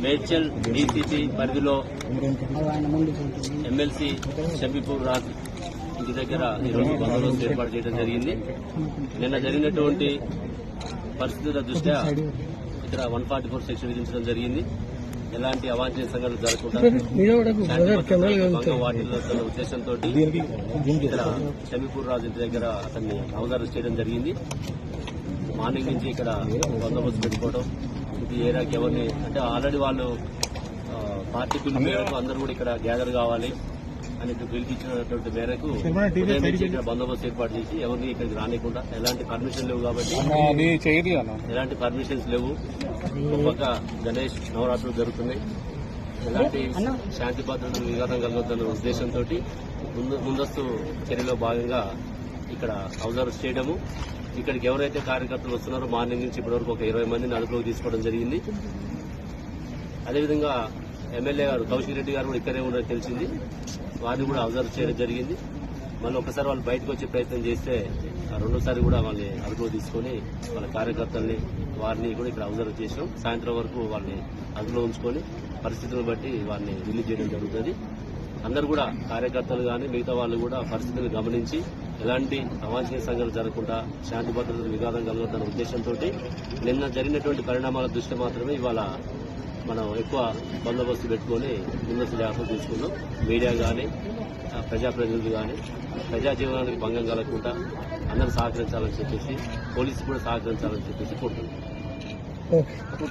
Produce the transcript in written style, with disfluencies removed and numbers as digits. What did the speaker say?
Medchal DCP పరిధిలో MLC Shambipur Raj ఇంటి దగ్గర ఈరోజు బందోబస్తు ఏర్పాటు చేయడం జరిగింది. నిన్న జరిగినటువంటి పరిస్థితుల దృష్ట్యా ఇక్కడ 144 సెక్షన్ విధించడం జరిగింది. ఎలాంటి అవాంఛనీయ సంఘటనలు జరగకుండా వాటిల్లో ఉద్దేశంతో ఇక్కడ షంబీపూర్ రాజు ఇంటి దగ్గర అతన్ని హౌస్ అరెస్ట్ చేయడం జరిగింది. మార్నింగ్ నుంచి ఇక్కడ బందోబస్తు పెట్టుకోవడం, ఇది ఏరియాకి ఎవరిని అంటే ఆల్రెడీ వాళ్ళు పార్టీ పిలుపు మేరకు అందరూ కూడా ఇక్కడ గ్యాదర్ కావాలి అని పిలిపించినటువంటి మేరకు ఉదయం నుంచి ఇక్కడ బందోబస్తు ఏర్పాటు చేసి ఎవరిని ఇక్కడికి రానికుండా, ఎలాంటి పర్మిషన్ లేవు కాబట్టి ఎలాంటి పర్మిషన్స్ లేవు. ఒక పక్క గణేష్ నవరాత్రులు జరుగుతున్నాయి, ఎలాంటి శాంతి భద్రతలు విఘాతం కలగొద్దన్న ఉద్దేశంతో ముందస్తు చర్యలో భాగంగా ఇక్కడ హౌస్ అరెస్ట్ చేయడము. ఇక్కడికి ఎవరైతే కార్యకర్తలు వస్తున్నారో మార్నింగ్ నుంచి ఇప్పటివరకు ఒక 20 మందిని అదుపులోకి తీసుకోవడం జరిగింది. అదేవిధంగా ఎమ్మెల్యే గారు కౌశిక్ రెడ్డి గారు కూడా ఇక్కడే ఉన్నారని తెలిసింది, వారిని కూడా అబ్జర్వ్ చేయడం జరిగింది. మళ్ళీ ఒకసారి వాళ్ళు బయటకు వచ్చే ప్రయత్నం చేస్తే రెండోసారి కూడా వాళ్ళని అదుపులోకి తీసుకొని వాళ్ళ కార్యకర్తల్ని వారిని కూడా ఇక్కడ అబ్జర్వ్ చేసాం. సాయంత్రం వరకు వాళ్ళని అదుపులో ఉంచుకొని పరిస్థితులను బట్టి వారిని రిలీజ్ చేయడం జరుగుతుంది. అందరూ కూడా కార్యకర్తలు కానీ మిగతా వాళ్ళు కూడా పరిస్థితులను గమనించి ఎలాంటి అవాంఛనీయ సంఘటనలు జరగకుండా శాంతి భద్రతలు విఘాతం కలుగుతున్న ఉద్దేశంతో నిన్న జరిగినటువంటి పరిణామాల దృష్ట్యా మాత్రమే ఇవాళ మనం ఎక్కువ బందోబస్తు పెట్టుకుని ముందస్తు జాగ్రత్తలు తీసుకున్నాం. మీడియా కానీ ప్రజాప్రతినిధులు కానీ ప్రజా జీవనానికి భంగం కలగకుండా అందరూ సహకరించాలని చెప్పేసి, పోలీసు కూడా సహకరించాలని చెప్పేసి కోరుతున్నాం.